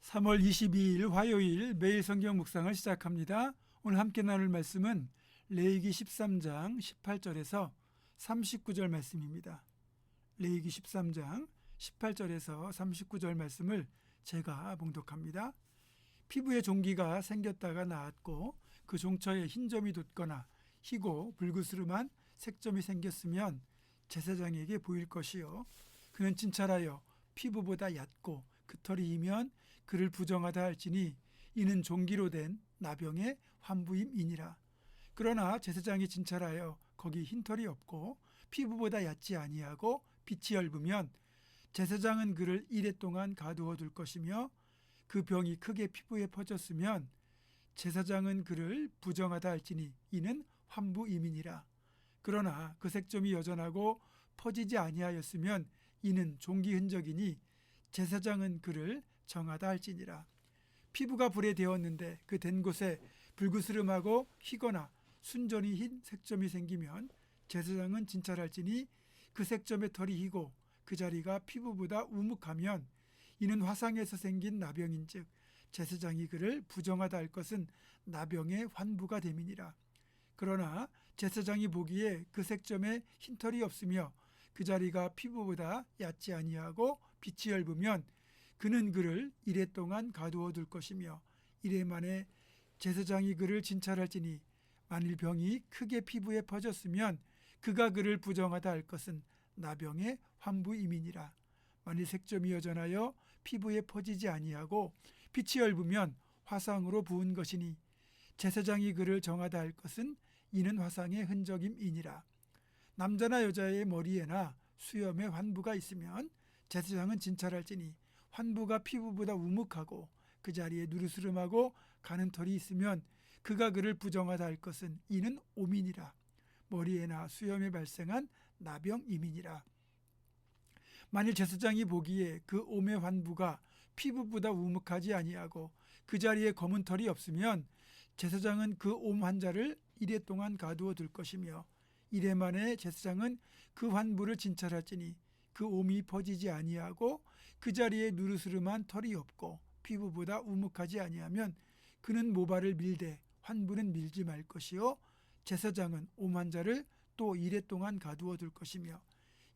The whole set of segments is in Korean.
3월 22일 화요일 매일 성경 묵상을 시작합니다. 오늘 함께 나눌 말씀은 레위기 13장 18절에서 39절 말씀입니다. 레위기 13장 18절에서 39절 말씀을 제가 봉독합니다. 피부에 종기가 생겼다가 나았고 그 종처에 흰 점이 돋거나 희고 불그스름한 색점이 생겼으면 제사장에게 보일 것이요 그는 진찰하여 피부보다 얕고 그 털이 이면 그를 부정하다 할지니 이는 종기로 된 나병의 환부임이니라. 그러나 제사장이 진찰하여 거기 흰 털이 없고 피부보다 얕지 아니하고 빛이 엷으면 제사장은 그를 이레 동안 가두어 둘 것이며 그 병이 크게 피부에 퍼졌으면 제사장은 그를 부정하다 할지니 이는 환부임이니라. 그러나 그 색점이 여전하고 퍼지지 아니하였으면 이는 종기 흔적이니 제사장은 그를 정하다 할지니라. 피부가 불에 데웠는데 그 된 곳에 불그스름하고 휘거나 순전히 흰 색점이 생기면 제사장은 진찰할지니 그 색점의 털이 희고 그 자리가 피부보다 우묵하면 이는 화상에서 생긴 나병인즉 제사장이 그를 부정하다 할 것은 나병의 환부가 됨이니라. 그러나 제사장이 보기에 그 색점에 흰 털이 없으며 그 자리가 피부보다 얕지 아니하고 빛이 엷으면 그는 그를 이레 동안 가두어 둘 것이며 이레 만에 제사장이 그를 진찰할지니 만일 병이 크게 피부에 퍼졌으면 그가 그를 부정하다 할 것은 나병의 환부임이니라. 만일 색점이 여전하여 피부에 퍼지지 아니하고 빛이 엷으면 화상으로 부은 것이니 제사장이 그를 정하다 할 것은 이는 화상의 흔적임이니라. 남자나 여자의 머리에나 수염에 환부가 있으면 제사장은 진찰할지니 환부가 피부보다 우묵하고 그 자리에 누르스름하고 가는 털이 있으면 그가 그를 부정하다 할 것은 이는 오민이라. 머리에나 수염에 발생한 나병임이니라. 만일 제사장이 보기에 그 옴의 환부가 피부보다 우묵하지 아니하고 그 자리에 검은 털이 없으면 제사장은 그 옴 환자를 이레 동안 가두어 둘 것이며 이레 만에 제사장은 그 환부를 진찰할지니 그 옴이 퍼지지 아니하고 그 자리에 누르스름한 털이 없고 피부보다 우묵하지 아니하면 그는 모발을 밀되 환부는 밀지 말 것이요 제사장은 옴 환자를 또 이레 동안 가두어 둘 것이며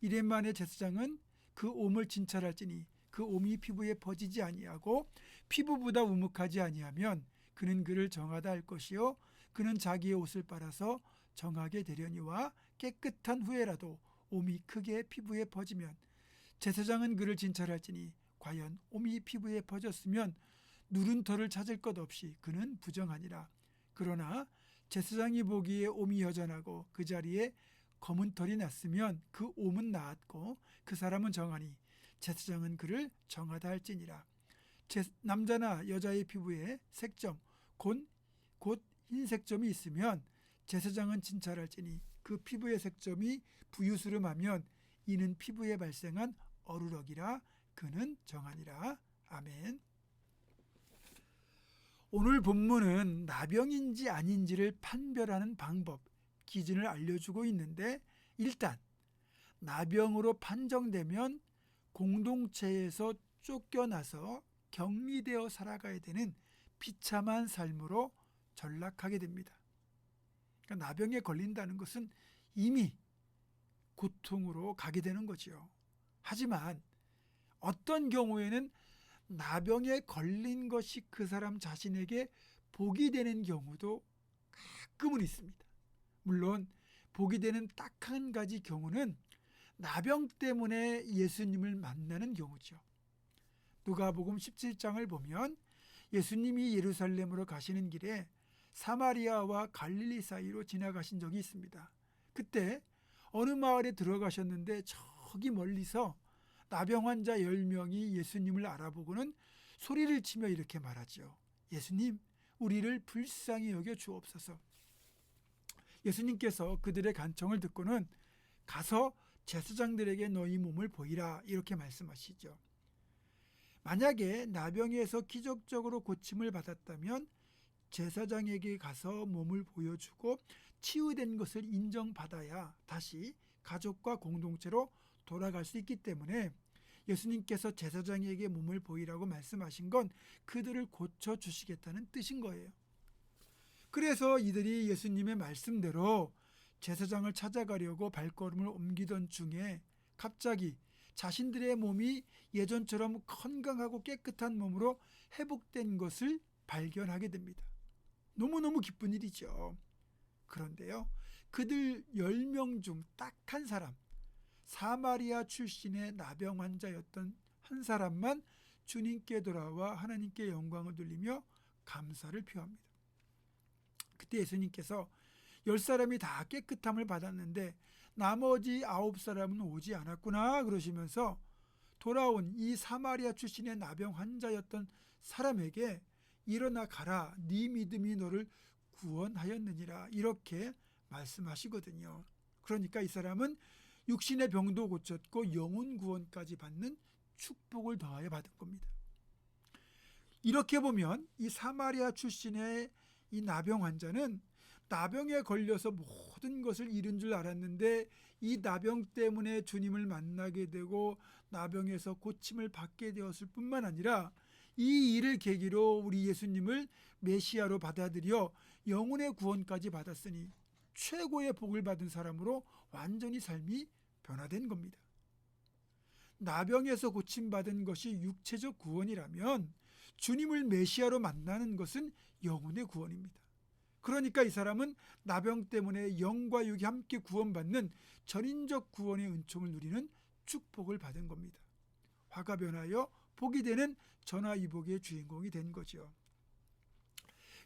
이레 만에 제사장은 그 옴을 진찰할지니 그 옴이 피부에 퍼지지 아니하고 피부보다 우묵하지 아니하면 그는 그를 정하다 할 것이요 그는 자기의 옷을 빨아서 정하게 되려니와 깨끗한 후에라도 옴이 크게 피부에 퍼지면 제사장은 그를 진찰할지니 과연 옴이 피부에 퍼졌으면 누른 털을 찾을 것 없이 그는 부정하니라. 그러나 제사장이 보기에 옴이 여전하고 그 자리에 검은 털이 났으면 그 옴은 나았고 그 사람은 정하니 제사장은 그를 정하다 할지니라. 남자나 여자의 피부에 색점 곧 흰색점이 있으면 제사장은 진찰할지니 그 피부의 색점이 부유스름하면 이는 피부에 발생한 어루럭이라. 그는 정하니라. 아멘. 오늘 본문은 나병인지 아닌지를 판별하는 방법, 기준을 알려주고 있는데 일단 나병으로 판정되면 공동체에서 쫓겨나서 격리되어 살아가야 되는 비참한 삶으로 전락하게 됩니다. 그러니까 나병에 걸린다는 것은 이미 고통으로 가게 되는 거죠. 하지만 어떤 경우에는 나병에 걸린 것이 그 사람 자신에게 복이 되는 경우도 가끔은 있습니다. 물론 복이 되는 딱 한 가지 경우는 나병 때문에 예수님을 만나는 경우죠. 누가복음 17장을 보면 예수님이 예루살렘으로 가시는 길에 사마리아와 갈릴리 사이로 지나가신 적이 있습니다. 그때 어느 마을에 들어가셨는데 저기 멀리서 나병 환자 10명이 예수님을 알아보고는 소리를 치며 이렇게 말하죠. 예수님, 우리를 불쌍히 여겨 주옵소서. 예수님께서 그들의 간청을 듣고는 가서 제사장들에게 너희 몸을 보이라 이렇게 말씀하시죠. 만약에 나병에서 기적적으로 고침을 받았다면 제사장에게 가서 몸을 보여주고 치유된 것을 인정받아야 다시 가족과 공동체로 돌아갈 수 있기 때문에 예수님께서 제사장에게 몸을 보이라고 말씀하신 건 그들을 고쳐주시겠다는 뜻인 거예요. 그래서 이들이 예수님의 말씀대로 제사장을 찾아가려고 발걸음을 옮기던 중에 갑자기 자신들의 몸이 예전처럼 건강하고 깨끗한 몸으로 회복된 것을 발견하게 됩니다. 너무너무 기쁜 일이죠. 그런데요, 그들 10명 중 딱 한 사람, 사마리아 출신의 나병 환자였던 한 사람만 주님께 돌아와 하나님께 영광을 돌리며 감사를 표합니다. 그때 예수님께서 10사람이 다 깨끗함을 받았는데 나머지 9사람은 오지 않았구나 그러시면서 돌아온 이 사마리아 출신의 나병 환자였던 사람에게 일어나 가라, 네 믿음이 너를 구원하였느니라, 이렇게 말씀하시거든요. 그러니까 이 사람은 육신의 병도 고쳤고 영혼 구원까지 받는 축복을 더하여 받은 겁니다. 이렇게 보면 이 사마리아 출신의 이 나병 환자는 나병에 걸려서 모든 것을 잃은 줄 알았는데 이 나병 때문에 주님을 만나게 되고 나병에서 고침을 받게 되었을 뿐만 아니라 이 일을 계기로 우리 예수님을 메시아로 받아들여 영혼의 구원까지 받았으니 최고의 복을 받은 사람으로 완전히 삶이 변화된 겁니다. 나병에서 고침받은 것이 육체적 구원이라면 주님을 메시아로 만나는 것은 영혼의 구원입니다. 그러니까 이 사람은 나병 때문에 영과 육이 함께 구원받는 전인적 구원의 은총을 누리는 축복을 받은 겁니다. 화가 변하여 복이 되는 전화위복의 주인공이 된 거죠.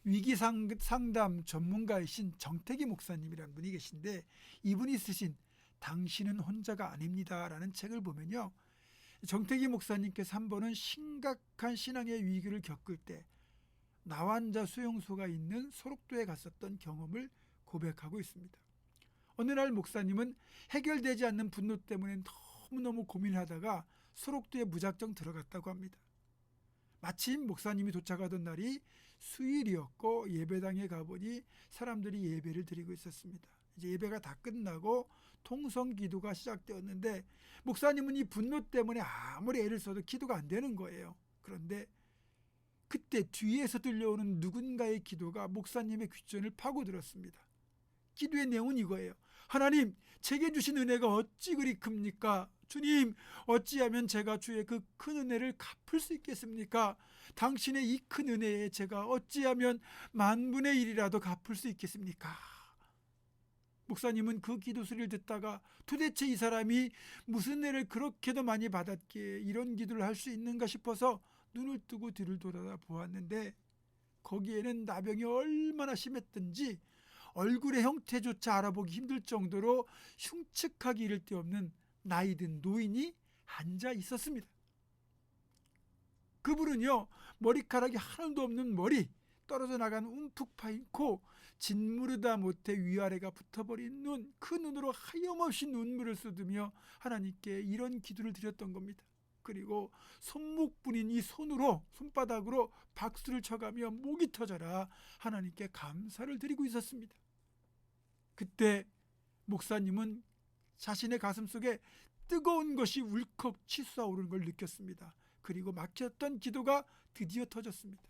위기상담 전문가이신 정태기 목사님이라는 분이 계신데 이분이 쓰신 당신은 혼자가 아닙니다 라는 책을 보면요, 정태기 목사님께서 한 번은 심각한 신앙의 위기를 겪을 때 나환자 수용소가 있는 소록도에 갔었던 경험을 고백하고 있습니다. 어느 날 목사님은 해결되지 않는 분노 때문에 너무너무 고민하다가 소록도에 무작정 들어갔다고 합니다. 마침 목사님이 도착하던 날이 수요일이었고 예배당에 가보니 사람들이 예배를 드리고 있었습니다. 이제 예배가 다 끝나고 통성 기도가 시작되었는데 목사님은 이 분노 때문에 아무리 애를 써도 기도가 안 되는 거예요. 그런데 그때 뒤에서 들려오는 누군가의 기도가 목사님의 귓전을 파고들었습니다. 기도의 내용은 이거예요. 하나님, 제게 주신 은혜가 어찌 그리 큽니까? 주님, 어찌하면 제가 주의 그 큰 은혜를 갚을 수 있겠습니까? 당신의 이 큰 은혜에 제가 어찌하면 10,000,000,000,000이라도 갚을 수 있겠습니까? 목사님은 그 기도 소리를 듣다가 도대체 이 사람이 무슨 은혜를 그렇게도 많이 받았기에 이런 기도를 할 수 있는가 싶어서 눈을 뜨고 뒤를 돌아다 보았는데 거기에는 나병이 얼마나 심했든지 얼굴의 형태조차 알아보기 힘들 정도로 흉측하기 이를 데 없는 나이든 노인이 앉아 있었습니다. 그분은요, 머리카락이 하나도 없는 머리, 떨어져 나간 움푹 파인 코, 짓무르다 못해 위아래가 붙어버린 눈, 그 눈으로 하염없이 눈물을 쏟으며 하나님께 이런 기도를 드렸던 겁니다. 그리고 손목분인 이 손바닥으로 박수를 쳐가며 목이 터져라 하나님께 감사를 드리고 있었습니다. 그때 목사님은 자신의 가슴 속에 뜨거운 것이 울컥 치솟아오르는 걸 느꼈습니다. 그리고 막혔던 기도가 드디어 터졌습니다.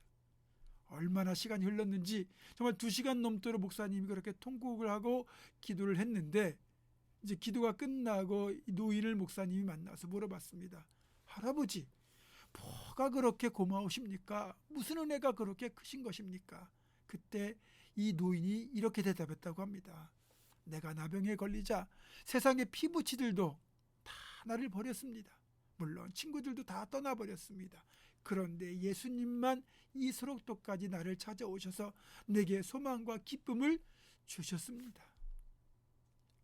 얼마나 시간이 흘렀는지 정말 2시간 넘도록 목사님이 그렇게 통곡을 하고 기도를 했는데 이제 기도가 끝나고 노인을 목사님이 만나서 물어봤습니다. 할아버지, 뭐가 그렇게 고마우십니까? 무슨 은혜가 그렇게 크신 것입니까? 그때 이 노인이 이렇게 대답했다고 합니다. 내가 나병에 걸리자 세상의 피부치들도 다 나를 버렸습니다. 물론 친구들도 다 떠나버렸습니다. 그런데 예수님만 이 소록도까지 나를 찾아오셔서 내게 소망과 기쁨을 주셨습니다.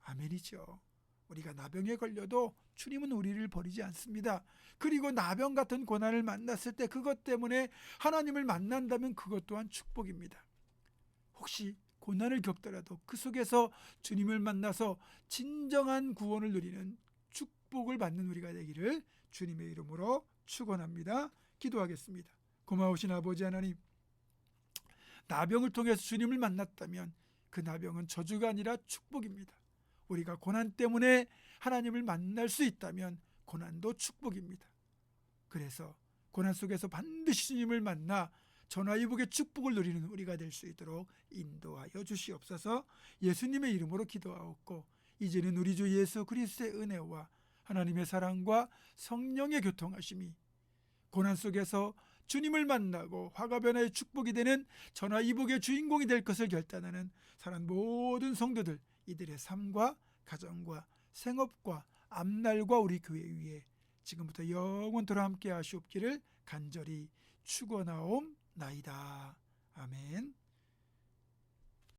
아멘이죠. 우리가 나병에 걸려도 주님은 우리를 버리지 않습니다. 그리고 나병 같은 고난을 만났을 때 그것 때문에 하나님을 만난다면 그것 또한 축복입니다. 혹시 고난을 겪더라도 그 속에서 주님을 만나서 진정한 구원을 누리는 축복을 받는 우리가 되기를 주님의 이름으로 축원합니다. 기도하겠습니다. 고마우신 아버지 하나님, 나병을 통해서 주님을 만났다면 그 나병은 저주가 아니라 축복입니다. 우리가 고난 때문에 하나님을 만날 수 있다면 고난도 축복입니다. 그래서 고난 속에서 반드시 주님을 만나 전화위복의 축복을 누리는 우리가 될 수 있도록 인도하여 주시옵소서. 예수님의 이름으로 기도하옵고 이제는 우리 주 예수 그리스도의 은혜와 하나님의 사랑과 성령의 교통하심이 고난 속에서 주님을 만나고 화가 변화의 축복이 되는 전화위복의 주인공이 될 것을 결단하는 사랑 모든 성도들, 이들의 삶과 가정과 생업과 앞날과 우리 교회 위에 지금부터 영원토록 함께 하시옵기를 간절히 축원하옵나이다. 아멘.